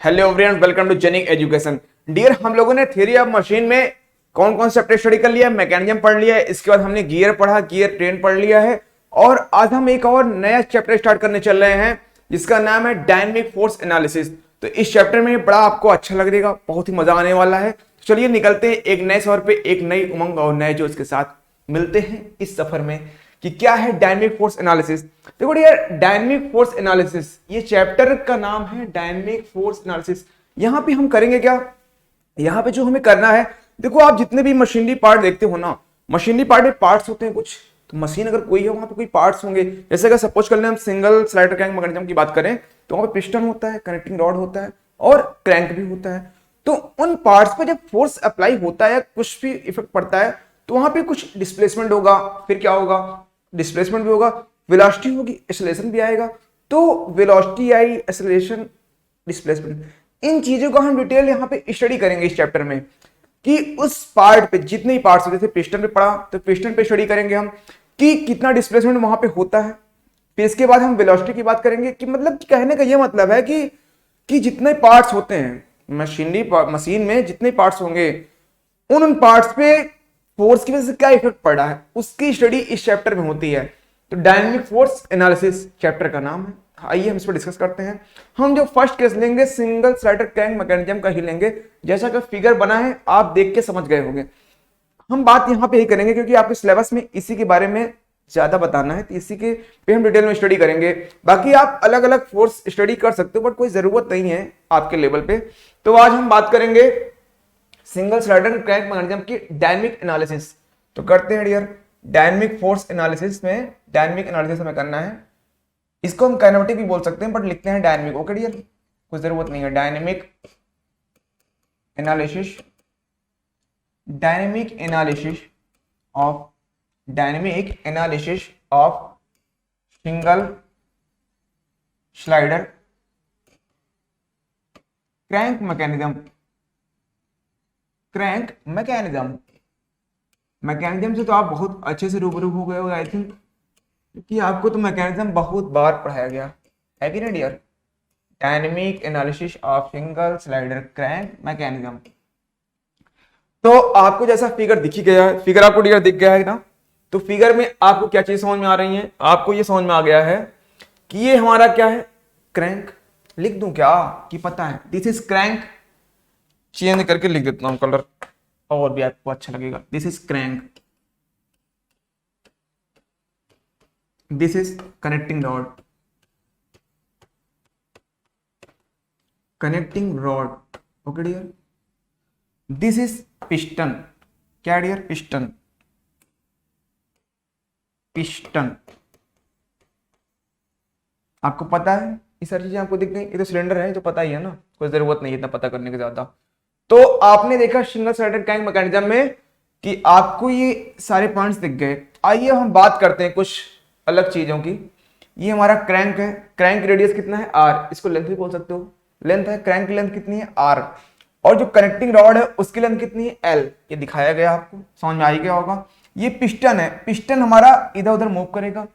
Hello everyone, welcome to Genic education. Dear, हम लोगों ने थ्योरी ऑफ मशीन में कौन कौन से चैप्टर स्टडी कर लिया है, मैकेनिज्म पढ़ लिया है, इसके बाद हमने गियर पढ़ा, गियर ट्रेन पढ़ लिया है और आज हम एक और नया चैप्टर स्टार्ट करने चल रहे हैं जिसका नाम है डायनेमिक फोर्स एनालिसिस। तो इस चैप्टर में बड़ा आपको अच्छा लगेगा, बहुत ही मजा आने वाला है। तो चलिए निकलते हैं एक नए सफर पे, एक नई उमंग और नए जोश के साथ मिलते हैं इस सफर में कि क्या है डायनेमिक फोर्स एनालिसिस। देखो यार, डायनेमिक फोर्स एनालिसिस ये चैप्टर का नाम है, डायनेमिक फोर्स एनालिसिस। यहां पे हम करेंगे क्या, यहां पे जो हमें करना है, देखो आप जितने भी मशीनरी पार्ट देखते हो ना, मशीनरी पार्ट में पार्ट्स होते हैं कुछ। तो मशीन अगर कोई है वहां पे कोई पार्ट्स होंगे। जैसे अगर सपोज कर लें हम सिंगल स्लाइडर क्रैंक मैकेनिज्म की बात करें तो वहां पे पिस्टन होता है, कनेक्टिंग रॉड होता है और क्रैंक भी होता है। तो उन पार्ट्स पे जब फोर्स अप्लाई होता है, कुछ भी इफेक्ट पड़ता है, तो वहां पे कुछ डिस्प्लेसमेंट होगा। फिर क्या होगा, डिस्प्लेसमेंट भी होगा, वेलोसिटी होगी, एक्सेलरेशन भी आएगा। तो वेलोसिटी आई, एक्सेलरेशन, डिस्प्लेसमेंट, इन चीजों को हम डिटेल यहाँ पे स्टडी करेंगे इस चैप्टर में कि उस पार्ट पे जितने ही पार्ट्स होते थे, पिस्टन पे पढ़ा तो पिस्टन पे स्टडी करेंगे हम कि कितना डिस्प्लेसमेंट वहां पे होता है। फिर इसके बाद हम वेलोसिटी की बात करेंगे कि मतलब कहने का ये मतलब है कि जितने पार्ट्स होते हैं मशीन में, जितने पार्ट्स होंगे उन पार्ट्स पे फोर्स की वजह से क्या इफेक्ट पड़ रहा है, उसकी स्टडी इस चैप्टर में होती है। तो डायनेमिक फोर्स एनालिसिस चैप्टर का नाम है। आइए हम इस पर डिस्कस करते हैं। हम जो फर्स्ट केस लेंगे सिंगल स्लाइडर क्रैंक मैकेनिज्म का ही लेंगे। जैसा कि फिगर बना है आप देख के समझ गए होंगे। हम बात यहाँ पे ही करेंगे क्योंकि आपके सिलेबस में इसी के बारे में ज्यादा बताना है, तो इसी के पे हम डिटेल में स्टडी करेंगे। बाकी आप अलग अलग फोर्स स्टडी कर सकते हो बट कोई जरूरत नहीं है आपके लेवल पे। तो आज हम बात करेंगे सिंगल स्लाइडर क्रैंक मैकेनिज्म की डायनेमिक एनालिसिस। तो करते हैं डियर, डायनेमिक फोर्स एनालिसिस में डायनेमिक एनालिसिस हमें करना है। इसको हम काइनेमेटिक भी बोल सकते हैं बट लिखते हैं डायनेमिक। ओके डियर, कोई जरूरत नहीं है। Dynamic analysis, dynamic analysis of single slider crank mechanism से तो आप बहुत अच्छे से रूबरू हो गए हो आई थिंक, क्योंकि आपको तो मैकेनिज्म बहुत बार पढ़ाया गया है कि नहीं dear. Dynamic analysis of single slider crank mechanism. तो आपको जैसा फिगर दिख ही गया है, फिगर आपको डियर दिख गया है ना। तो फिगर में आपको क्या चीज समझ में आ रही है, आपको ये समझ में आ गया है कि ये हमारा क्या है, क्रैंक। लिख दूं क्या कि पता है, दिस इज क्रैंक। चेंज करके लिख देता हूं कलर और भी आपको अच्छा लगेगा। This is crank, this is connecting rod, okay dear. This is piston, क्या डियर, पिस्टन। आपको पता है ये सारी चीजें आपको दिख गई। ये तो सिलेंडर है, तो पता ही है ना, कोई जरूरत नहीं है इतना पता करने की ज्यादा। तो आपने देखा सिंगल स्लाइडर क्रैंक मैकेनिज्म में कि आपको ये सारे पॉइंट्स दिख गए। आइए हम बात करते हैं कुछ अलग चीजों की। ये हमारा क्रैंक है, क्रैंक रेडियस कितना है, आर। इसको लेंथ भी बोल सकते हो, लेंथ है, क्रैंक की लेंथ कितनी है, आर। और जो कनेक्टिंग रॉड है उसकी लेंथ कितनी है, एल। ये दिखाया गया, आपको समझ में आ ही गया होगा। ये पिस्टन है, पिस्टन हमारा इधर उधर मूव करेगा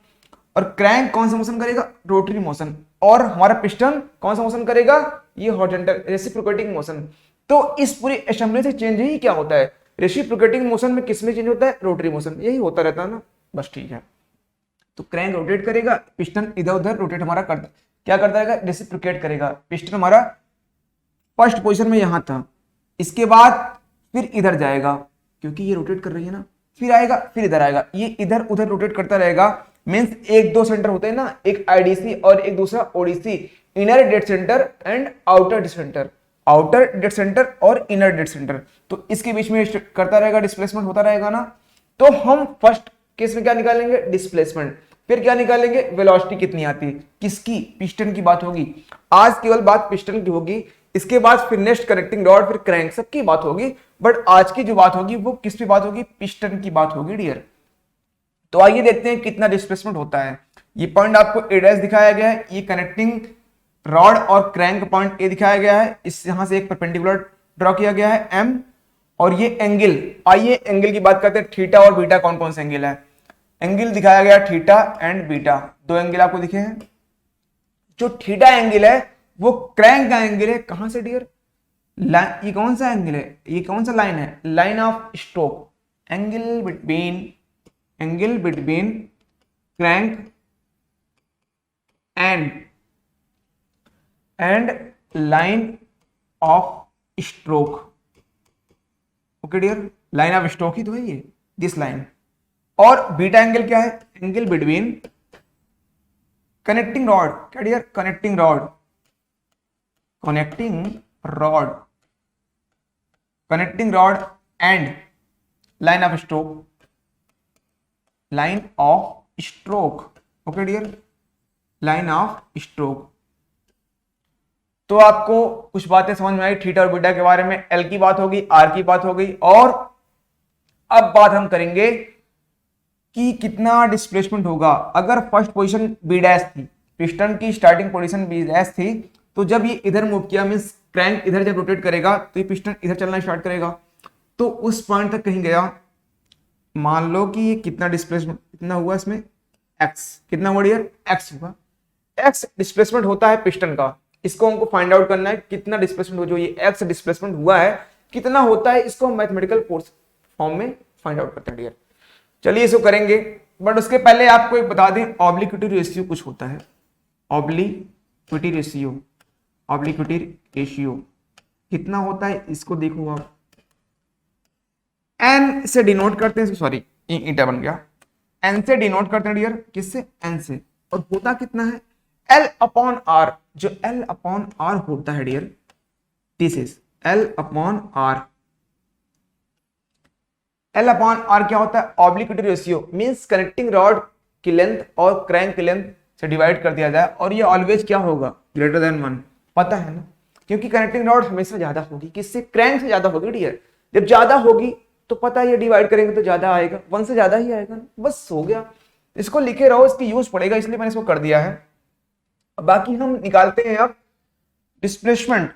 और क्रैंक कौन सा मोशन करेगा, रोटरी मोशन। और हमारा पिस्टन कौन सा मोशन करेगा, ये हॉरिजॉन्टल रेसिप्रोकेटिंग मोशन। तो इस पूरी असेंबली से चेंज ही क्या होता है, रेसिप्रोकेटिंग मोशन में किसमें चेंज होता है, रोटरी मोशन। यही होता रहता है ना, बस ठीक है। तो क्रैंक रोटेट करेगा, पिस्टन इधर उधर रोटेट हमारा करता, क्या करता रहेगा, रेसिप्रोकेट करेगा। पिस्टन हमारा फर्स्ट पोजीशन में यहां था, इसके बाद फिर इधर जाएगा क्योंकि ये रोटेट कर रही है ना, फिर आएगा, फिर इधर आएगा, ये इधर उधर रोटेट करता रहेगा। मींस एक दो सेंटर होते हैं ना, एक आईडीसी और एक दूसरा ODC, inner dead centre and outer dead centre, outer dead centre और इनर डेड सेंटर। तो इसके बीच में करता रहेगा, डिस्प्लेसमेंट होता रहेगा ना। तो हम फर्स्ट केस में क्या निकालेंगे, डिस्प्लेसमेंट। फिर क्या निकालेंगे, वेलोसिटी कितनी आती है, किसकी, पिस्टन की बात होगी। आज केवल बात पिस्टन की होगी, इसके बाद फिर नेक्स्ट कनेक्टिंग रॉड, फिर क्रैंक, सबकी बात होगी। बट आज की जो बात होगी वो किस पे बात होगी, पिस्टन की बात होगी डियर। तो आइए देखते हैं कितना डिस्प्लेसमेंट होता है। ये पॉइंट आपको ए डैश दिखाया गया है, ये कनेक्टिंग रॉड और क्रैंक पॉइंट ए दिखाया गया है। इस यहां से एक परपेंडिकुलर ड्रॉ किया गया है एम, और ये एंगल। आइए एंगल की बात करते हैं, थीटा और बीटा कौन कौन से एंगल है। एंगल दिखाया गया थीटा एंड बीटा, दो एंगल आपको दिखे हैं। जो थीटा एंगल है वो क्रैंक का एंगल है कहां से डियर, ये कौन सा एंगल है, ये कौन सा लाइन है, line of stroke, angle between crank and line of stroke. Okay dear, line of stroke ही तो है ये, दिस लाइन। और बीटा एंगल क्या है, एंगल बिटवीन कनेक्टिंग रॉड, क्या dear, connecting rod and line of stroke, okay dear, line of stroke. तो आपको कुछ बातें समझ में आई थीटा और बीटा के बारे में, एल की बात होगी, आर की बात हो गई, और अब बात हम करेंगे कि कितना डिस्प्लेसमेंट होगा अगर फर्स्ट पोजीशन बी डैश थी, पिस्टन की स्टार्टिंग पोजीशन बी डैश थी, तो जब ये इधर मूव किया मींस क्रैंक इधर जब रोटेट करेगा तो ये पिस्टन इधर चलना स्टार्ट करेगा, तो उस पॉइंट तक कहीं गया, मान लो कि ये कितना डिस्प्लेसमेंट कितना हुआ इसमें, एक्स, कितना हुआ डियर, एक्स हुआ, एक्स डिस्प्लेसमेंट होता है पिस्टन का, इसको हमको फाइंड आउट करना है कितना डिस्प्लेसमेंट हो, जो ये एक्स डिस्प्लेसमेंट हुआ है कितना होता है, इसको हम मैथमेटिकल फॉर्म में फाइंड आउट करते हैं डियर। चलिए इसको करेंगे, बट उसके पहले आपको एक बता दें, ऑब्लिक्विटी रेशियो कुछ होता है, ऑब्लिक्विटी रेशियो कितना होता है, इसको देखो आप, एन से डिनोट करते हैं, सॉरी ईटा बन गया, एन से डिनोट करते हैं डियर, किससे, एन से, और होता कितना है, एल अपॉन आर, जो एल अपॉन आर होता है dear, this is L upon R. L upon R क्या होता है, obliquity ratio, means connecting rod की लेंथ और क्रैंक की लेंथ से डिवाइड कर दिया जाए, और ये ऑलवेज क्या होगा, ग्रेटर देन 1, पता है ना, क्योंकि कनेक्टिंग रॉड हमेशा ज्यादा होगी, किससे, क्रैंक से ज्यादा होगी डियर, जब ज्यादा होगी तो पता है ये डिवाइड करेंगे तो ज्यादा आएगा, 1 से ज्यादा ही आएगा ना, बस हो गया, इसको लिखे रहो, इसकी यूज पड़ेगा, इसलिए मैंने इसको कर दिया है। बाकी हम निकालते हैं अब डिस्प्लेसमेंट,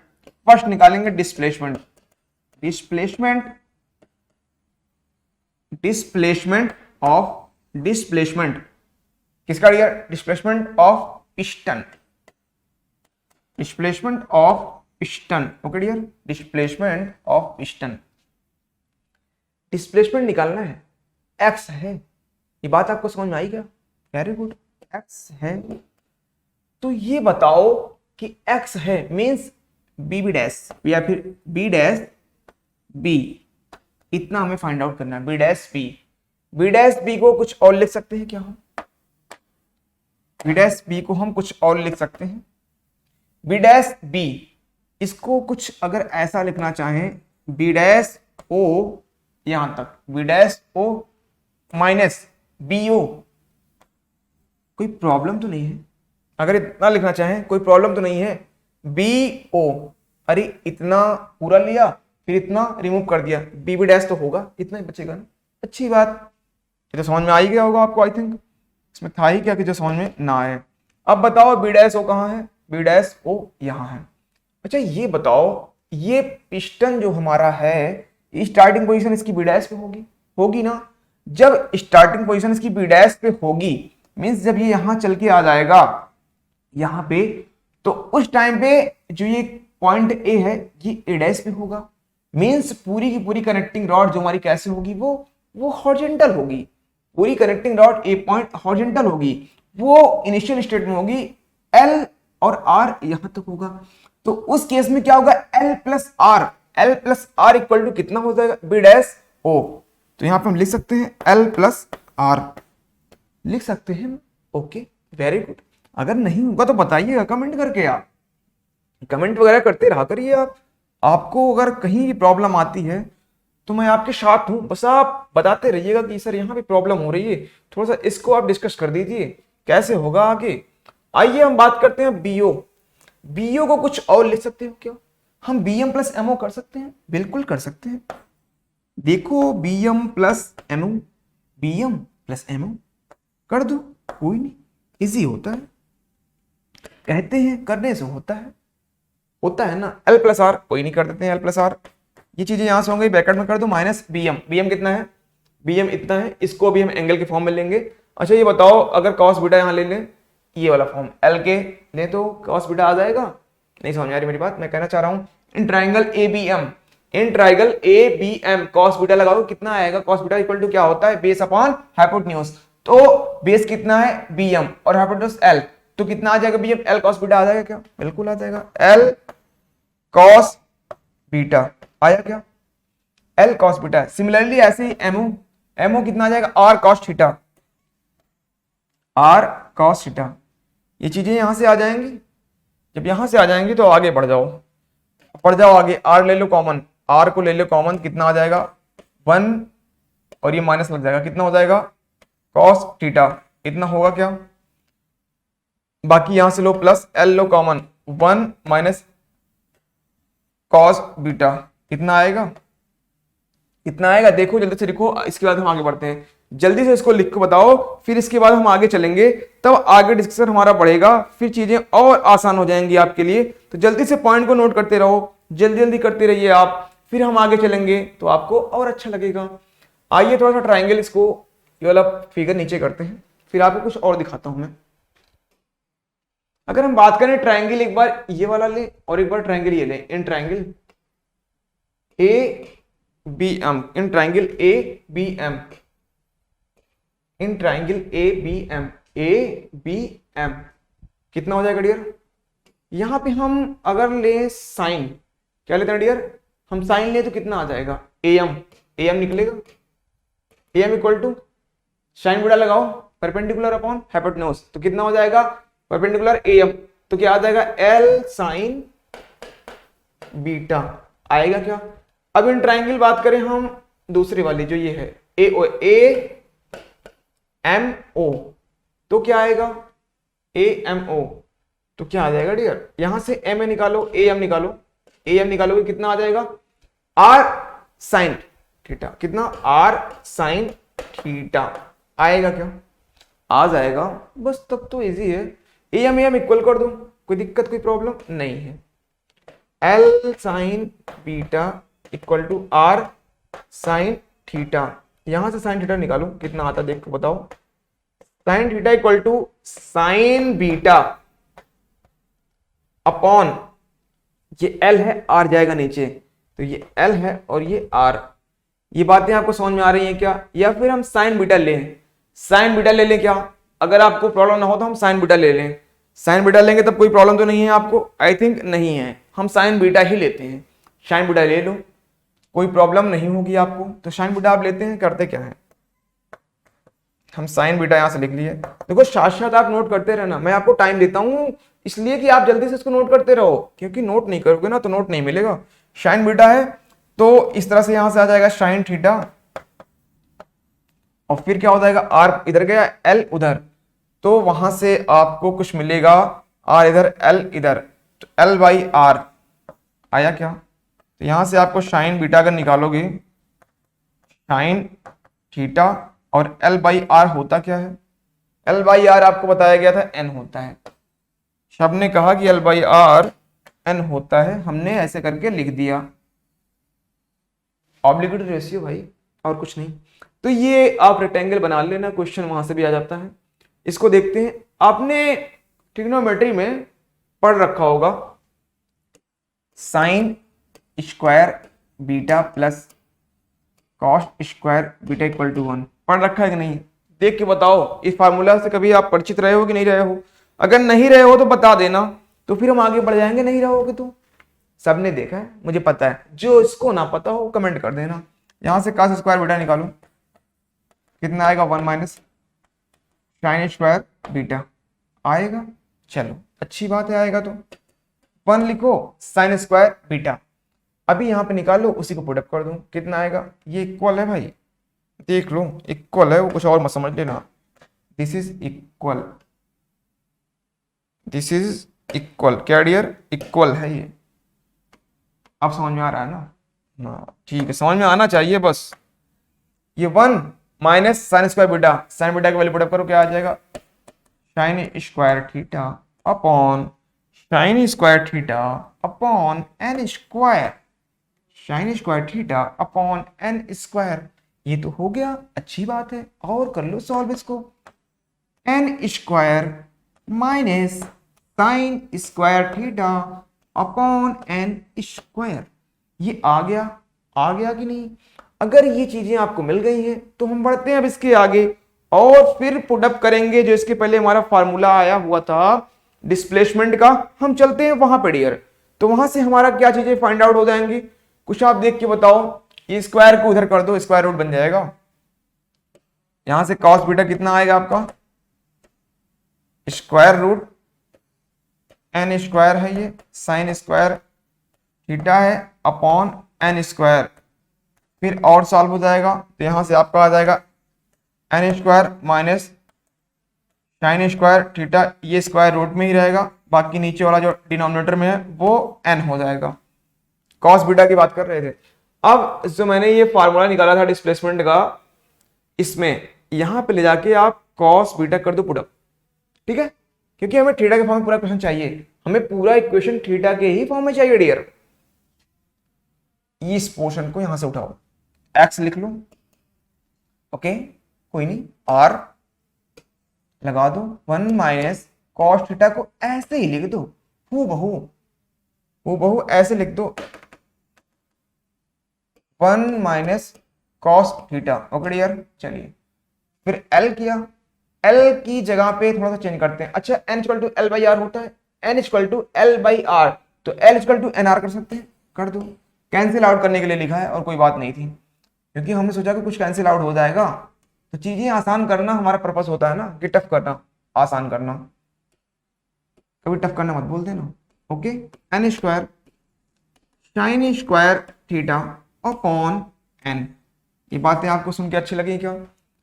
फर्स्ट निकालेंगे डिस्प्लेसमेंट किसका dear, displacement of piston, okay dear, displacement of piston, displacement निकालना है, एक्स है, ये बात आपको समझ में आई क्या, वेरी गुड, एक्स है, तो ये बताओ कि x है मींस बी बी डैश या फिर बी डैश बी, इतना हमें फाइंड आउट करना है, बी डैश बी को कुछ और लिख सकते हैं क्या हम, बी डैश बी को हम कुछ और लिख सकते हैं, बी डैश बी, इसको कुछ अगर ऐसा लिखना चाहें, बी डैश ओ, यहां तक B dash O minus B O, कोई प्रॉब्लम तो नहीं है, अगर इतना लिखना चाहें कोई प्रॉब्लम तो नहीं है, बी ओ, अरे इतना पूरा लिया फिर इतना रिमूव कर दिया, बी बी डैश तो होगा, इतना ही बचेगा ना, अच्छी बात, ये तो समझ में आ ही गया होगा आपको, आई थिंक इसमें था ही क्या कि जो समझ में ना आए। अब बताओ बी डैश ओ कहाँ है, बी डैश ओ यहाँ है। अच्छा ये बताओ, ये पिस्टन जो हमारा है स्टार्टिंग पोजीशन इसकी बी डैश पे होगी ना, जब स्टार्टिंग पोजीशन इसकी बी डैश पे होगी मींस जब ये यहां चल के आ जाएगा यहां पे, तो उस टाइम पे जो ये पॉइंट ए है ये ए डैश पे होगा, मींस पूरी की पूरी कनेक्टिंग रॉड जो हमारी कैसे होगी, वो हॉरिजॉन्टल होगी, पूरी कनेक्टिंग रॉड ए पॉइंट हॉरिजॉन्टल होगी, वो इनिशियल स्टेट में होगी, एल और आर यहां तक होगा, तो उस केस में क्या होगा, L plus R equal to कितना हो जाएगा, बी डैश ओ, तो यहां पे हम लिख सकते हैं एल प्लस आर, लिख सकते हैं, ओके वेरी गुड। अगर नहीं होगा तो बताइएगा कमेंट करके, आप कमेंट वगैरह करते रहा करिए, आपको अगर कहीं भी प्रॉब्लम आती है तो मैं आपके साथ हूं, बस आप बताते रहिएगा कि सर यहाँ पे प्रॉब्लम हो रही है, थोड़ा सा इसको आप डिस्कस कर दीजिए कैसे होगा आगे। आइए हम बात करते हैं बीओ को कुछ और लिख सकते हो क्या, हम बीएम प्लस एमओ कर सकते हैं, बिल्कुल कर सकते हैं, देखो बीएम प्लस एमओ कर दो, कोई नहीं, इजी होता है, कहते हैं करने से होता है ना। एल प्लस आर कोई नहीं, कर देते हैं एल प्लस आर, ये चीजें यहां से होंगी, ब्रैकेट में कर दो, माइनस बीएम कितना है, बीएम इतना है, इसको भी हम एंगल के फॉर्म में लेंगे। अच्छा ये बताओ अगर कॉस बीटा यहां ले लें, ये वाला फॉर्म एल के ले तो कॉस बीटा आ जाएगा, नहीं समझ में आ रही मेरी बात? मैं कहना चाह रहा हूं in triangle ABM, in triangle ABM cos beta लगाओ, कितना आएगा? कॉस बीटा इक्वल टू क्या होता है? Base upon hypotenuse. तो बेस कितना है? बीएम और हाइपोटेन्यूज एल, तो कितना आ जाएगा बीएम? एल कॉस बीटा आ जाएगा क्या? बिल्कुल आ जाएगा, एल कॉस बीटा आया क्या? L cos beta. सिमिलरली ऐसे ही एमओ, एमओ कितना आ जाएगा? R cos theta, R cos theta. ये चीजें यहां से आ जाएंगी, जब यहां से आ जाएंगी तो आगे बढ़ जाओ, बढ़ जाओ आगे। आर ले लो कॉमन, आर को ले लो कॉमन, कितना आ जाएगा? 1 और ये माइनस लग जाएगा, कितना हो जाएगा? कॉस थीटा, इतना होगा क्या? बाकी यहां से लो प्लस, एल लो कॉमन, 1 माइनस कॉस बीटा, कितना आएगा? कितना आएगा? देखो जल्दी से लिखो, इसके बाद हम आगे बढ़ते हैं। जल्दी से इसको लिख के बताओ, फिर इसके बाद हम आगे चलेंगे, तब आगे डिस्कशन हमारा बढ़ेगा, फिर चीजें और आसान हो जाएंगी आपके लिए। तो जल्दी से पॉइंट को नोट करते रहो, जल्दी जल्दी करते रहिए आप, फिर हम आगे चलेंगे तो आपको और अच्छा लगेगा। आइए थोड़ा सा ट्राइंगल, इसको ये वाला फिगर नीचे करते हैं, फिर आपको कुछ और दिखाता हूं मैं। अगर हम बात करें ट्राइंगल, एक बार ये वाला ले और एक बार ट्राइंगल ये ले, in triangle A B M, in triangle A B M, in triangle A B M, A B M कितना हो जाएगा डियर? यहां पे हम अगर ले साइन, क्या लेते हैं डियर? हम साइन ले तो कितना आ जाएगा? ए एम, ए एम निकलेगा। A M equal to sine beta लगाओ, परपेंडिकुलर अपॉन हाइपोटेन्यूज, तो कितना हो जाएगा? परपेंडिकुलर ए एम, तो क्या आ जाएगा? एल साइन बीटा आएगा क्या? अब इन ट्राइंगल बात करें हम दूसरी वाली जो ये है ए ओ, ए एम ओ, तो क्या आएगा? ए एम ओ, तो क्या आ जाएगा डियर? यहां से एम ए निकालो, ए एम निकालो, ए एम निकालोगे कितना आ जाएगा? आर साइन थीटा, कितना? आर साइन थीटा आएगा क्या? आ जाएगा बस, तब तो इजी है। ए एम इक्वल कर दो, कोई दिक्कत कोई प्रॉब्लम नहीं है। L sine beta equal to R sine theta, यहां से साइन थीटा निकालो, कितना आता देख के बताओ? Sine theta equal to sine beta upon, ये एल है, आर जाएगा नीचे, तो ये एल है और ये आर। ये बातें आपको समझ में आ रही हैं क्या? या फिर हम साइन बीटा लें, साइन बीटा ले लें क्या? अगर आपको प्रॉब्लम ना हो तो हम साइन बीटा ले लें, साइन बीटा लेंगे तब कोई प्रॉब्लम तो नहीं है आपको? आई थिंक नहीं है, हम साइन बीटा ही लेते हैं। साइन बीटा ले लो, कोई प्रॉब्लम नहीं होगी आपको, तो साइन बीटा आप लेते हैं। करते क्या है, हम साइन बीटा यहां से लिख लिए। देखो साथ साथ आप नोट करते रहना, मैं आपको टाइम देता हूं इसलिए कि आप जल्दी से इसको नोट करते रहो, क्योंकि नोट नहीं करोगे ना तो नोट नहीं मिलेगा। साइन बीटा है तो इस तरह से यहां से आ जाएगा साइन थीटा, और फिर क्या हो जाएगा? आर इधर गया, एल उधर, तो वहां से आपको कुछ मिलेगा, आर इधर एल इधर, तो एल बाई आर आया क्या? तो यहां से आपको साइन बीटा अगर निकालोगे, साइन थीटा और एल बाई आर होता क्या है? एल बाई आर आपको बताया गया था एन होता है, सब ने कहा कि एल बाई आर एन होता है, हमने ऐसे करके लिख दिया, ऑब्लिगेटरी रेशियो भाई, और कुछ नहीं। तो ये आप रेक्टेंगल बना लेना, क्वेश्चन वहां से भी आ जाता है। इसको देखते हैं, आपने ट्रिग्नोमेट्री में पढ़ रखा होगा sine square beta plus cos square beta equal to 1, पढ़ रखा है कि नहीं? देख के बताओ, इस फार्मूला से कभी आप परिचित रहे हो कि नहीं रहे हो? अगर नहीं रहे हो तो बता देना, तो फिर हम आगे बढ़ जाएंगे। नहीं रहोगे तो सबने देखा है, मुझे पता है, जो इसको ना पता हो कमेंट कर देना। यहां से कॉस स्क्वायर बीटा निकालो, कितना आएगा? 1 माइनस साइन स्क्वायर बीटा आएगा। चलो अच्छी बात है, आएगा तो 1 लिखो, साइन स्क्वायर बीटा अभी यहां पे निकालो, उसी को पुट अप कर दूं, कितना आएगा? ये इक्वल है भाई, देख लो इक्वल है, वो कुछ और मत समझ लेना। This is equal, this is equal, क्या डियर? इक्वल है ये। आप समझ में आ रहा है ना? ठीक है, समझ में आना चाहिए बस। ये 1 minus sine square beta, sine beta की वैल्यू पुट अप करो, क्या आ जाएगा? Sine square theta upon sine square theta upon N square, sine square theta upon N square. ये तो हो गया, अच्छी बात है। और कर लो सॉल्व इसको, N square minus sine square theta upon N square. ये आ गया कि नहीं? अगर ये चीजें आपको मिल गई हैं तो हम बढ़ते हैं अब इसके आगे और फिर पुट अप करेंगे जो इसके पहले हमारा फार्मूला आया हुआ था डिस्प्लेसमेंट का। हम चलते हैं वहां पे डियर, तो वहां से हमारा क्या चीजें फाइंड आउट हो जाएंगी, कुछ आप देख के बताओ। ये स्क्वायर को उधर कर दो, स्क्वायर रूट बन जाएगा। यहां से कॉस बीटा कितना आएगा आपका, स्क्वायर रूट एन स्क्वायर है, ये साइन स्क्वायर थीटा है अपॉन एन स्क्वायर। फिर और सॉल्व हो जाएगा तो यहां से आपका आ जाएगा N square minus sine square theta, ये स्क्वायर रूट में ही रहेगा, बाकी नीचे वाला जो डिनोमिनेटर में है वो एन हो जाएगा। कॉस बीटा की बात कर रहे थे। अब जो मैंने ये फार्मूला निकाला था डिस्प्लेसमेंट का, इसमें यहां पे ले जाके आप कॉस बीटा कर दो पुट अप, ठीक है, क्योंकि हमें थीटा के फॉर्म में पूरा इक्वेशन चाहिए, हमें पूरा इक्वेशन थीटा के ही फॉर्म में चाहिए डियर। इस पोर्शन को यहां से उठाओ, एक्स लिख लो, ओके कोई नहीं, आर लगा दो, 1 माइनस कॉस थीटा को ऐसे ही लिख दो, हूँ बहू ऐसे लिख दो, 1 minus cos theta, okay dear. चलिए फिर एल किया, एल की जगह पे थोड़ा सा चेंज करते हैं। अच्छा n equal to l by r होता है, n equal to l by r, तो l equal to n r कर सकते हैं, कर दो। कैंसिल आउट करने के लिए लिखा है और कोई बात नहीं थी, क्योंकि हमने सोचा कि कुछ कैंसिल आउट हो जाएगा, तो चीजें आसान करना हमारा पर्पस होता है ना, कि टफ करना आसान करना, कभी टफ करना मत बोलते ना। Okay N square sine square theta upon N, ये बातें आपको सुन के अच्छी लगी क्या?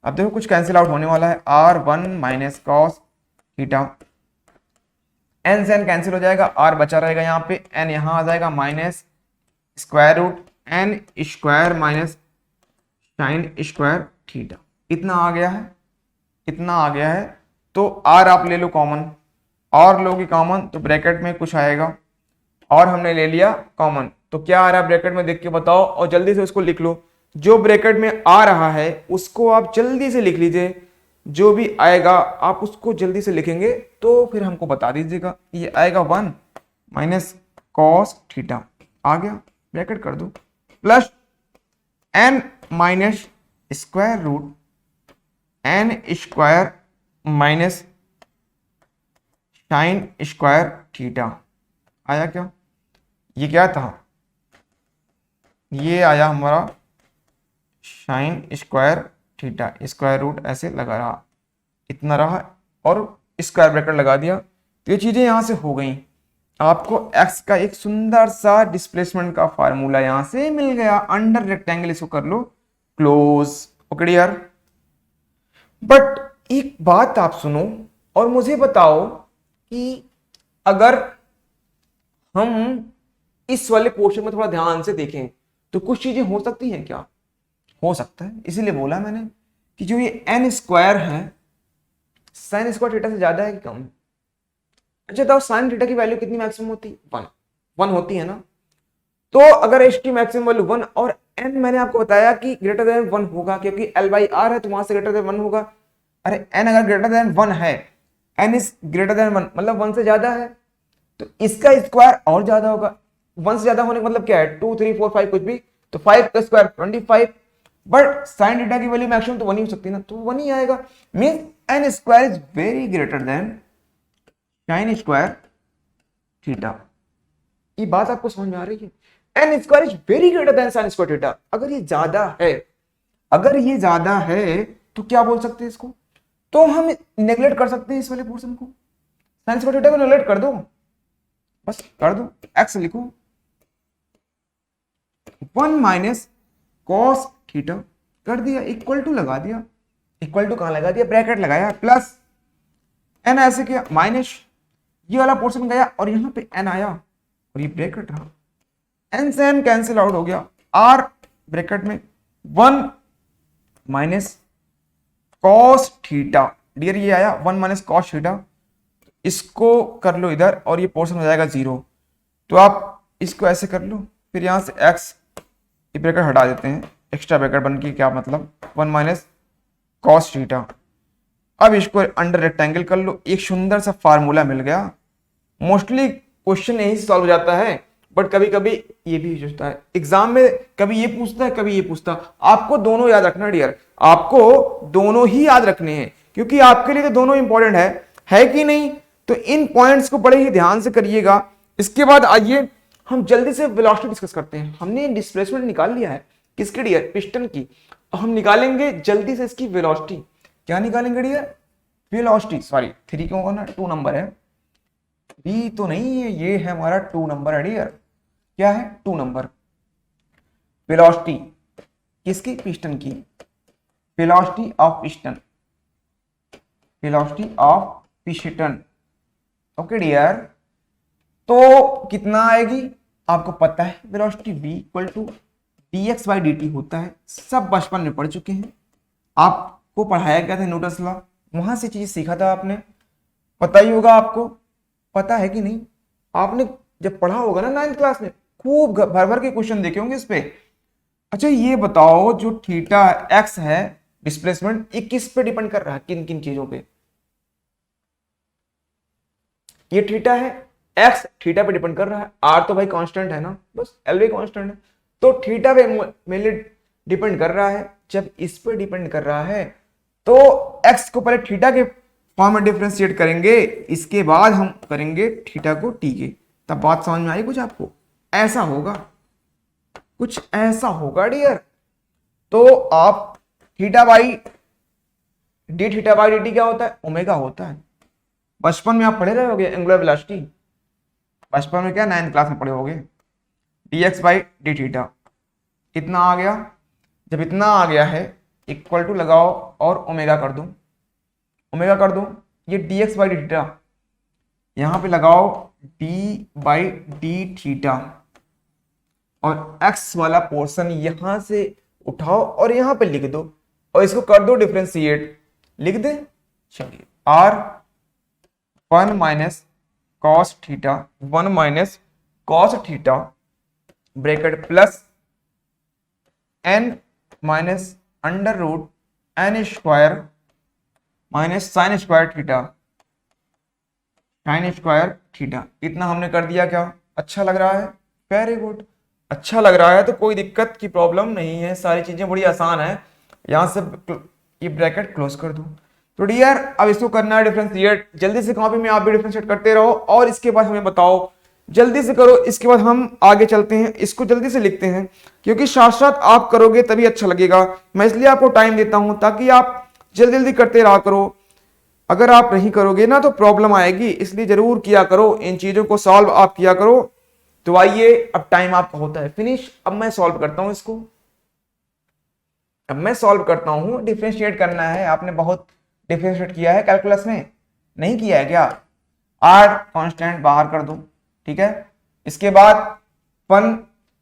अब देखो कुछ कैंसिल आउट होने वाला है, R 1 minus cos theta, N से एन कैंसिल हो जाएगा, आर बचा रहेगा यहाँ पे, एन यहाँ आ जाएगा minus square root N square minus sine square theta. इतना आ गया है, तो आर आप ले लो कॉमन, और लोगे कॉमन तो ब्रैकेट में कुछ आएगा, और हमने ले लिया कॉमन, तो क्या आ रहा है ब्रैकेट में देख के बताओ, और जल्दी से उसको लिख लो। जो ब्रैकेट में आ रहा है उसको आप जल्दी से लिख लीजिए, जो भी आएगा आप उसको जल्दी से लिखेंगे तो फिर हमको बता दीजिएगा। ये आएगा 1 माइनस कॉस थीटा, आ गया, ब्रैकेट कर दो, plus N minus square root N square minus sine square theta. आया क्या? ये क्या था? ये आया हमारा sine square theta, square root ऐसे लगा रहा, इतना रहा, और स्क्वायर ब्रैकेट लगा दिया, तो ये चीजें यहां से हो गई। आपको x का एक सुंदर सा डिस्प्लेसमेंट का फार्मूला यहां से मिल गया, अंडर रेक्टेंगल इसको कर लो क्लोज, ओके डियर। बट एक बात आप सुनो और मुझे बताओ कि अगर हम इस वाले पोर्शन में थोड़ा ध्यान से देखें तो कुछ चीजें हो सकती हैं क्या? हो सकता है, इसीलिए बोला मैंने कि जो ये एन स्क्वायर है साइन स्क्वायर थीटा से ज्यादा है कि कम? अच्छा तो साइन थीटा की वैल्यू कितनी मैक्सिमम होती है? 1 होती है ना। तो अगर एच की मैक्सिमम वैल्यू 1 और एन मैंने आपको बताया कि ग्रेटर देन 1 होगा, क्योंकि एल बाई आर है तो वहां से ग्रेटर देन 1 होगा। अरे एन अगर ग्रेटर देन 1 है, एन इज ग्रेटर देन 1 मतलब 1 से ज्यादा है, तो इसका स्क्वायर और ज्यादा होगा। 1 से ज्यादा होने का मतलब क्या है? 2 3 4 5 कुछ भी, तो 5 का स्क्वायर 25, बट साइन थीटा की वैल्यू मैक्सिमम तो 1 ही हो सकती है ना, तो 1 ही आएगा। Means N square is very greater than sine square theta. ये बात आपको समझ में आ रही है? N square is very greater than sine square theta. अगर ये ज्यादा है तो क्या बोल सकते हैं इसको? तो हम नेग्लेक्ट कर सकते हैं इस वाले पोर्शन को, साइन स्क्वायर थीटा को नेग्लेक्ट कर दो, बस कर दो, एक्स लिखो, 1 माइनस कॉस थीटा कर दिया, इक्वल टू लगा दिया, इक्वल टू कहां लगा दिया? ब्रैकेट लगाया, प्लस एन ऐसे किया, माइनस ये वाला पोर्शन गया और यहां पे एन आया और ये ब्रैकेट रहा, एन से एन कैंसिल आउट हो गया, आर ब्रैकेट में 1 माइनस कॉस थीटा, डियर ये आया 1 माइनस कॉस थीटा, इसको कर लो इधर और ये पोर्शन हो जाएगा 0, तो आप इसको ऐसे कर लो, फिर यहां से x ये ब्रैकेट हटा देते हैं, एक्स्ट्रा ब्रैकेट बन के क्या मतलब 1 माइनस कॉस थीटा। अब इसको अंडर रेक्टेंगल कर लो, एक सुंदर सा फार्मूला मिल गया। मोस्टली क्वेश्चन यही सॉल्व हो जाता है, बट कभी कभी ये भी पूछता है एग्जाम में, कभी ये पूछता है कभी ये पूछता है। आपको दोनों याद रखना डियर, आपको दोनों ही याद रखने हैं, क्योंकि आपके लिए तो दोनों इंपॉर्टेंट है कि नहीं। तो इन पॉइंट्स को बड़े ही ध्यान से करिएगा। इसके बाद आइए हम जल्दी से वेलोसिटी डिस्कस करते हैं। हमने डिस्प्लेसमेंट निकाल लिया है किसकी डियर, पिस्टन की। हम निकालेंगे जल्दी से इसकी वेलोसिटी। क्या निकालेंगे डियर, वेलोसिटी। सॉरी 3 क्यों होगा, 2 नंबर है, बी तो नहीं है, ये है हमारा 2 नंबर है डियर। क्या है, 2 नंबर। वेलोसिटी किसकी, पिस्टन की। Velocity of piston, velocity of piston. Okay dear, तो कितना आएगी आपको पता है, velocity v equal to dx by dt होता है। सब बचपन में पढ़ चुके हैं, आपको पढ़ाया गया था न्यूटन्स लॉ, वहां से चीज सीखा था आपने, पता ही होगा आपको, पता है कि नहीं। आपने जब पढ़ा होगा ना 9th क्लास में, खूब भर भर के क्वेश्चन देखे होंगे इस पे। अच्छा ये बताओ, जो थीटा एक्स है डिस्प्लेसमेंट, ये किस पे डिपेंड कर रहा है, किन किन चीजों पे। ये थीटा है, एक्स थीटा पे डिपेंड कर रहा है, आर तो भाई कांस्टेंट है ना, बस एल भी कांस्टेंट है, तो थीटा पे मेनली डिपेंड कर रहा है। जब इस पे डिपेंड कर रहा है तो एक्स को पहले थीटा के फॉर्म में डिफरेंशिएट करेंगे, इसके बाद हम करेंगे थीटा को टी के। तब बात समझ में आई कुछ आपको, ऐसा होगा, कुछ ऐसा होगा डियर। तो आप theta by d, theta by d T क्या होता है, ओमेगा होता है। बचपन में आप पढ़े रहे होगे एंगुलर वेलोसिटी, बचपन में क्या 9th क्लास में पढ़े होगे, dx बाई डी थीटा। कितना आ गया, जब इतना आ गया है इक्वल टू लगाओ और ओमेगा कर दूं, ओमेगा कर दूं, ये dx बाई डी थीटा यहां पे लगाओ d बाई डी थीटा, और x वाला पोर्शन यहां से उठाओ और यहां पे लिख दो और इसको कर दो डिफरेंशिएट, लिख दे। चलिए r 1 minus cos theta, 1 minus cos theta bracket plus n minus under root n square minus sine square theta, sine square theta. इतना हमने कर दिया। क्या अच्छा लग रहा है, वेरी गुड, अच्छा लग रहा है तो कोई दिक्कत की प्रॉब्लम नहीं है, सारी चीजें बड़ी आसान है। यहां से ये ब्रैकेट क्लोज कर दूं। तो डियर अब इसको करना है डिफरेंशिएट, जल्दी से कॉपी में आप भी डिफरेंशिएट करते रहो और इसके बाद हमें बताओ, जल्दी से करो। इसके बाद हम आगे चलते हैं, इसको जल्दी से लिखते हैं क्योंकि साथ साथ आप करोगे तभी अच्छा लगेगा। मैं इसलिए आपको टाइम देता हूं ताकि आप जल्दी जल्दी करते रहा करो। अगर आप नहीं करोगे ना तो प्रॉब्लम आएगी, इसलिए जरूर किया करो, इन चीजों को सॉल्व आप किया करो। तो आइए अब टाइम आपका होता है फिनिश। अब मैं सॉल्व करता हूं इसको, अब मैं सॉल्व करता हूं। डिफरेंशिएट करना है, आपने बहुत डिफरेंशिएट किया है कैलकुलस में, नहीं किया है क्या। आर कांस्टेंट बाहर कर दो, ठीक है। इसके बाद 1,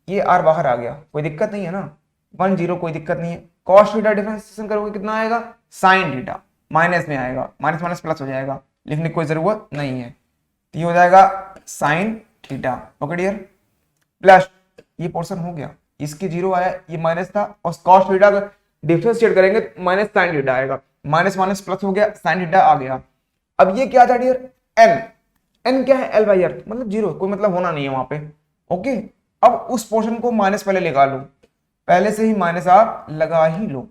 ये आर बाहर आ गया, कोई दिक्कत नहीं है ना, 1 0 कोई दिक्कत नहीं है। कॉस थीटा डिफरेंशिएशन करोगे कितना आएगा, साइन थीटा, माइनस में आएगा, माइनस माइनस प्लस हो जाएगा, लिखने की कोई जरूरत नहीं है। तो ये हो जाएगा sine theta. Okay dear, plus ये पोर्शन हो गया, इसके 0 आया, ये माइनस था, और कॉस थीटा का डिफरेंशिएट करेंगे माइनस साइन थीटा आएगा, माइनस माइनस प्लस हो गया, साइन थीटा आ गया। अब ये क्या था डियर, एन, एन क्या है, एल बाई आर, मतलब 0, कोई मतलब होना नहीं है वहां पे। ओके, अब उस पोर्शन को माइनस पहले लगा लो, पहले से ही माइनस आप लगा ही लो,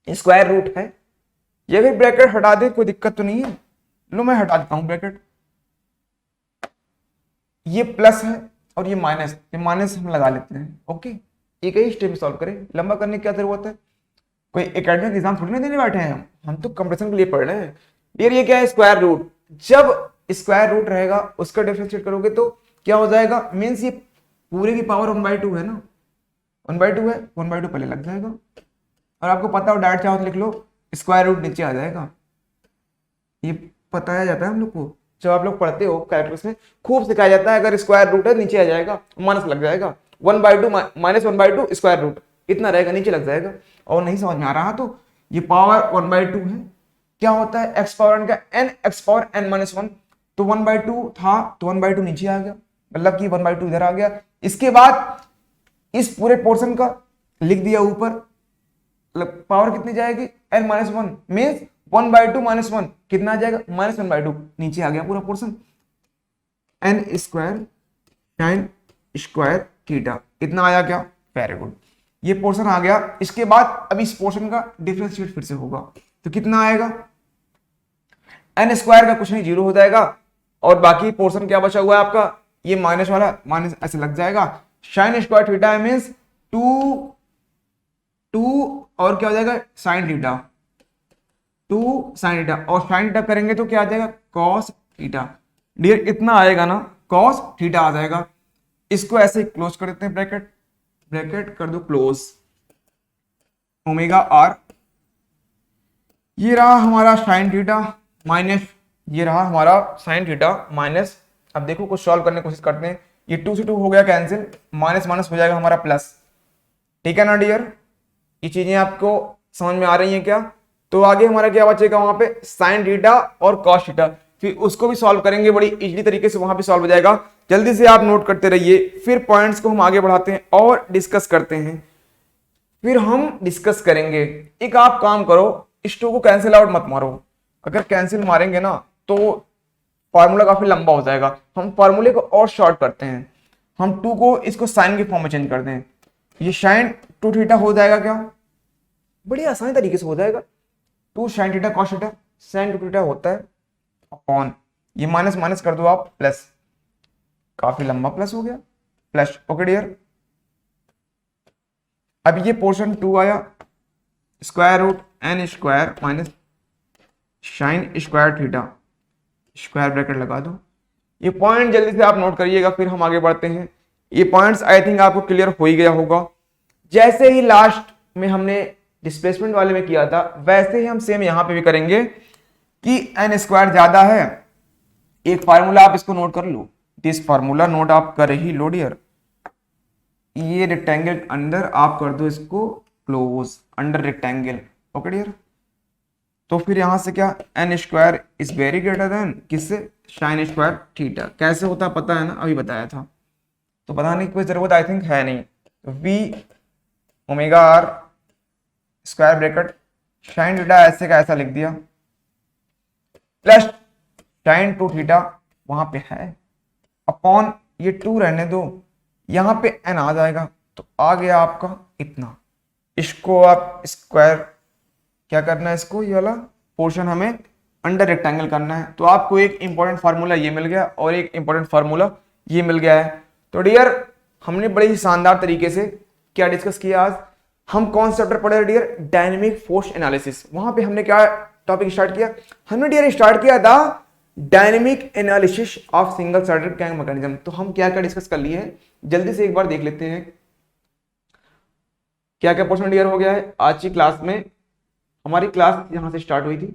स्क्वायर रूट है। ये भी ब्रैकेट हटा दे, कोई दिक्कत तो नहीं है, लो मैं हटा देता हूं ब्रैकेट। ये प्लस है और ये माइनस हम लगा लेते हैं। ओके, एक ही स्टेप में सॉल्व करें, लंबा करने की क्या जरूरत है, कोई एकेडमिक एग्जाम थोड़ी ना देने बैठे हैं हम तो कंपटीशन के लिए पढ़ रहे हैं। ये क्या है, स्क्वायर रूट। जब स्क्वायर रूट रहेगा उसका डिफरेंशिएट करोगे तो क्या हो जाएगा, मीन्स ये पूरे की पावर 1/2 है ना, 1/2 है, 1/2 पहले लग जाएगा। और आपको पता हो डायरेक्ट चाहो तो लिख लो, स्क्वायर रूट नीचे आ जाएगा। ये बताया जाता है हम लोग को, जब आप लोग पढ़ते हो कैलकुलस में खूब सिखाया जाता है, अगर स्क्वायर रूट है नीचे आ जाएगा, माइनस लग जाएगा, 1/2 माइनस 1/2 स्क्वायर रूट इतना रहेगा, नीचे लग जाएगा। और नहीं समझ में आ रहा तो ये पावर 1/2 है, क्या होता है एक्स पावर एन का N, X power N minus 1, तो 1/2 था तो 1/2 नीचे आ गया, मतलब कि 1/2 इधर आ गया। इसके बाद इस पूरे पोर्शन का लिख दिया ऊपर, मतलब पावर कितनी जाएगी, एन माइनस 1, मीन्स 1/2 माइनस 1 कितना आ जाएगा, -1/2, नीचे आ गया पूरा portion. N square sine square theta, इतना आया क्या? वेरी गुड, ये पोर्शन आ गया। इसके बाद अब इस पोर्शन का डिफरेंशिएट फिर से होगा, तो कितना आएगा? एन स्क्वायर का कुछ नहीं, जीरो हो जाएगा, और बाकी पोर्शन क्या बचा हुआ है आपका? ये माइनस वाला माइनस ऐसे लग जाएगा। Sine square theta means two और क्या हो जाएगा? साइन थीटा, 2 साइन थीटा, और साइन थीटा करेंगे तो क्या आ जाएगा? Cos theta. डियर इतना आएगा ना, कॉस थीटा आ जाएगा। इसको ऐसे क्लोज कर देते हैं, ब्रैकेट कर दो क्लोज, ओमेगा आर, ये रहा हमारा साइन थीटा माइनस, ये रहा हमारा साइन थीटा माइनस। अब देखो कुछ सॉल्व करने की कोशिश करते हैं। ये 2 से 2 हो गया कैंसिल, माइनस माइनस हो जाएगा हमारा प्लस, ठीक है ना डियर? ये चीजें आपको समझ में आ रही हैं क्या? तो आगे हमारा क्या बचेगा? वहां पे साइन थीटा और कॉस थीटा, फिर उसको भी सॉल्व करेंगे बड़ी इजीली तरीके से, वहां पे सॉल्व हो जाएगा। जल्दी से आप नोट करते रहिए, फिर पॉइंट्स को हम आगे बढ़ाते हैं और डिस्कस करते हैं। फिर हम डिस्कस करेंगे। एक आप काम करो, इस 2 को कैंसिल आउट मत मारो, अगर कैंसिल मारेंगे ना तो फार्मूला काफी लंबा हो जाएगा। हम फार्मूले को और शॉर्ट करते हैं, हम 2 को इसको साइन के फॉर्म में चेंज करते हैं। ये साइन 2 थीटा हो जाएगा क्या? बड़ी आसानी तरीके से हो जाएगा। 2 sine theta cos theta, sine 2 theta होता है अपॉन, ये माइनस माइनस कर दो आप प्लस, काफी लंबा प्लस हो गया, प्लस। ओके डियर, अब ये पोर्शन 2 आया, square root N square minus sine square theta, square bracket लगा दो। ये पॉइंट जल्दी से आप नोट करिएगा, फिर हम आगे बढ़ते हैं। ये पॉइंट्स आई थिंक आपको क्लियर हो ही गया होगा। जैसे ही लास्ट में हमने डिस्प्लेसमेंट वाले में किया था, वैसे ही हम सेम यहां पे भी करेंगे कि एन स्क्वायर ज्यादा है। एक फार्मूला आप इसको नोट कर लो, दिस फार्मूला नोट आप कर ही लो डियर। ये रेक्टेंगल अंदर आप कर दो इसको close, under rectangle. Okay dear, तो फिर यहां से क्या? N square is very greater than किससे? Sine square theta. कैसे होता पता है ना, अभी बताया था, तो बताने की कोई जरूरत आई थिंक है नहीं। तो V omega R square bracket sine theta ऐसे का ऐसा लिख दिया, प्लस साइन 2 थीटा वहां पे है, अपॉन ये 2 रहने दो, यहां पे एन आ जाएगा, तो आ गया आपका इतना। इसको आप स्क्वायर क्या करना है, इसको ये वाला पोर्शन हमें अंडर रेक्टेंगल करना है। तो आपको एक इंपॉर्टेंट फार्मूला ये मिल गया और एक इंपॉर्टेंट फार्मूला ये मिल गया है। तो डियर हमने बड़े ही शानदार तरीके से क्या डिस्कस किया आज। हम कौन सा चैप्टर पढ़े डियर? Dynamic force analysis. वहां पे हमने क्या टॉपिक स्टार्ट किया? हमने डियर स्टार्ट किया था dynamic analysis of single sided crank mechanism. तो हम क्या क्या डिस्कस कर लिए हैं, जल्दी से एक बार देख लेते हैं क्या क्या पोर्शन डियर हो गया है आज की क्लास में। हमारी क्लास यहां से स्टार्ट हुई थी,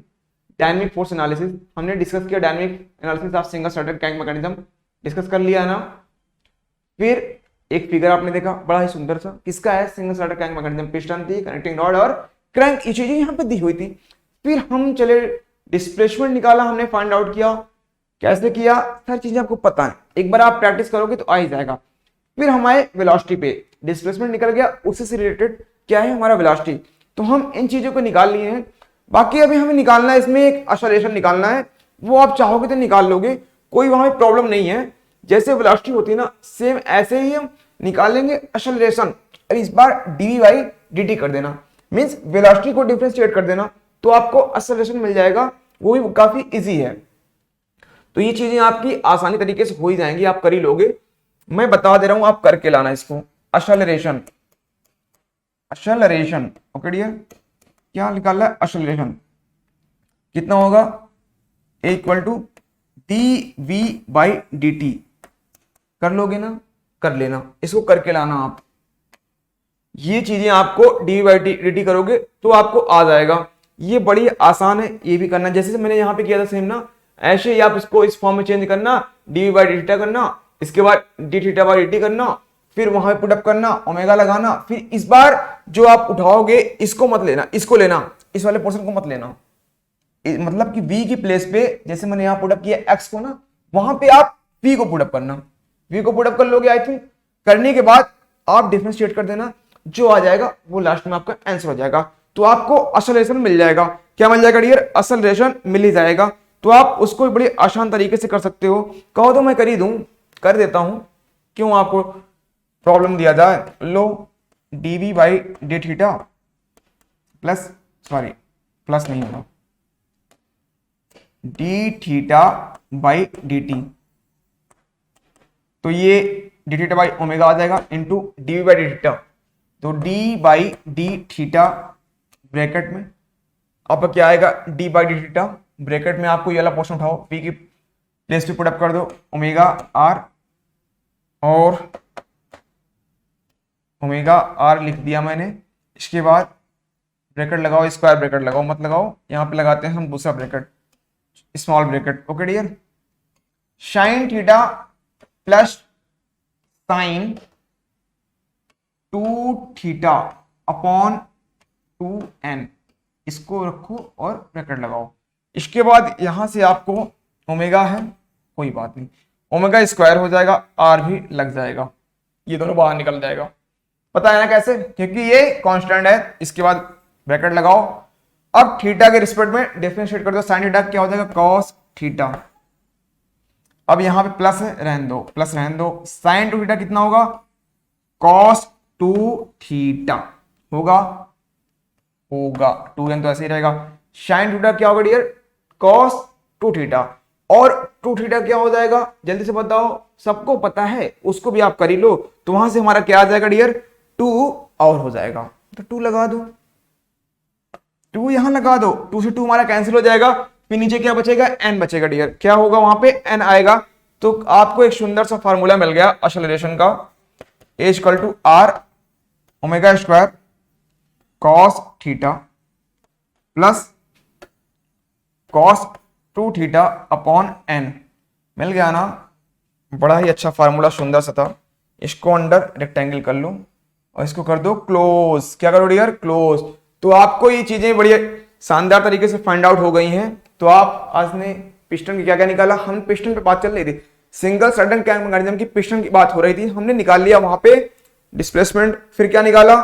डायनेमिक फोर्स एनालिसिस हमने डिस्कस किया, dynamic analysis of single sided crank mechanism discuss कर लिया है ना। फिर एक फिगर आपने देखा बड़ा ही सुंदर सा, किसका है? Single sided crank mechanism, piston थी, कनेक्टिंग रॉड और क्रैंक, ये चीजें यहाँ पे दी हुई थी। फिर हम चले डिस्प्लेसमेंट निकाला, हमने फाइंड आउट किया, कैसे किया सारी चीजें आपको पता है, एक बार आप प्रैक्टिस करोगे तो आ ही जाएगा। फिर हमारे वेलोसिटी पे डिस्प्लेसमेंट निकल गया, उससे से रिलेटेड क्या है हमारा वेलोसिटी। तो हम इन चीजों को निकाल लिए हैं। बाकी अभी हमें निकालना है, इसमें एक एक्सेलरेशन निकालना है, वो आप चाहोगे तो निकाल लोगे, कोई वहां पे प्रॉब्लम नहीं है। जैसे वेलोसिटी होती है ना, सेम ऐसे ही हम निकालेंगे एक्सेलरेशन, और इस बार डी बाई डी टी कर देना, मीन्स वेलोसिटी को डिफरेंशिएट कर देना, तो आपको एक्सेलरेशन मिल जाएगा, वो भी काफी इजी है। तो ये चीजें आपकी आसानी तरीके से हो ही जाएंगी, आप कर ही लोगे। मैं बता दे रहा हूं, आप करके लाना इसको। एक्सेलरेशन, एक्सेलरेशन, ओके डियर, क्या निकालना है? एक्सेलरेशन कितना होगा? A equal to d v by d t. कर लोगे ना? कर लेना, इसको करके लाना आप। ये चीजें आपको डी बाई डी टी करोगे तो आपको आ जाएगा। ये बड़ी आसान है, ये भी करना जैसे मैंने यहाँ पे किया था सेम ना, ऐसे ही आप इसको इस फॉर्म में चेंज करना, डी बाई डी थीटा करना, इसके बाद D theta by d T करना, फिर वहां पे पुटअप करना, ओमेगा लगाना। फिर इस बार जो आप उठाओगे इसको मत लेना, इसको लेना, इस वाले पोर्शन को मत लेना। मतलब कि v की प्लेस पे जैसे मैंने यहाँ पुटअप किया x को ना, वहां पे आप v को पुटअप करना, v को पुटअप कर लोगे आई थिंक। करने के बाद आप डिफरेंशिएट कर देना, जो आ जाएगा वो लास्ट में आपका आंसर हो जाएगा। तो आपको एक्सेलरेशन मिल जाएगा। क्या मिल जाएगा डियर? एक्सेलरेशन मिल ही जाएगा। तो आप उसको बड़ी आसान तरीके से कर सकते हो। कहो तो मैं कर ही दूं, कर देता हूं, क्यों आपको प्रॉब्लम दिया जाए। लो dv by d theta plus, sorry plus नहीं होगा, d theta by d t, तो ये डी थीटा बाई ओमेगा आ जाएगा into d by d theta. तो d by d theta bracket में आपका क्या आएगा, d by d theta bracket में, आपको ये वाला पोर्शन उठाओ, पी की प्लेस पे पुटअप कर दो, ओमेगा आर, और ओमेगा आर लिख दिया मैंने। इसके बाद ब्रैकेट लगाओ, स्क्वायर ब्रैकेट लगाओ, मत लगाओ, यहाँ पे लगाते हैं हम दूसरा bracket, small bracket. Okay dear, sine theta plus sine 2 theta upon 2n, इसको रखो और ब्रैकेट लगाओ। इसके बाद यहां से आपको ओमेगा है, कोई बात नहीं, ओमेगा स्क्वायर हो जाएगा, आर भी लग जाएगा, ये दोनों बाहर निकल जाएगा। पता है ना कैसे, क्योंकि ये कांस्टेंट है। इसके बाद ब्रैकेट लगाओ, अब थीटा के रिस्पेक्ट में डिफरेंशिएट कर दो, साइन थीटा क्या हो जाएगा, कॉस थीटा। अब यहां पे प्लस है, रहने दो, प्लस रहने दो, साइन 2 थीटा कितना होगा, कॉस 2 थीटा होगा, 2n तो ऐसे ही रहेगा। साइन थीटा क्या होगा डियर, कॉस 2 थीटा, और 2 थीटा क्या हो जाएगा, जल्दी से बताओ, सबको पता है, उसको भी आप कर ही लो। तो वहां से हमारा क्या आ जाएगा डियर, 2 और हो जाएगा, तो 2 लगा दो, 2 यहां लगा दो, 2 से 2 हमारा कैंसिल हो जाएगा, फिर नीचे क्या बचेगा, n बचेगा डियर, क्या होगा वहां पे, n आएगा। तो आपको एक सुंदर सा फार्मूला मिल गया एक्सेलरेशन का, a equal to R omega square cos theta plus cos 2 theta upon n, मिल गया ना। बड़ा ही अच्छा फार्मूला, सुंदर सा था। इसको अंडर रेक्टेंगल कर लो और इसको कर दो क्लोज, क्या करो डियर, क्लोज। तो आपको ये चीजें बड़ी शानदार तरीके से फाइंड आउट हो गई हैं। तो आप आज ने पिस्टन की क्या क्या निकाला, हम पिस्टन पे बात चल रही थी, सिंगल सडन क्रैंक मैकेनिज्म की पिस्टन की बात हो रही थी, हमने निकाल लिया वहां पे डिस्प्लेसमेंट, फिर क्या निकाला,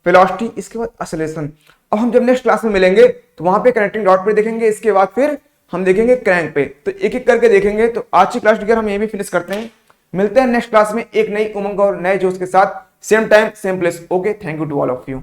वेलोसिटी, इसके बाद एक्सेलरेशन। अब हम जब नेक्स्ट क्लास में मिलेंगे तो वहां पे कनेक्टिंग रॉड पे देखेंगे, इसके बाद फिर हम देखेंगे क्रैंक पे, तो एक एक करके देखेंगे। तो आज की क्लास हम यहीं भी फिनिश करते हैं, मिलते हैं नेक्स्ट क्लास में एक नई उमंग और नए जोश के साथ, same time same place. Okay, thank you to all of you.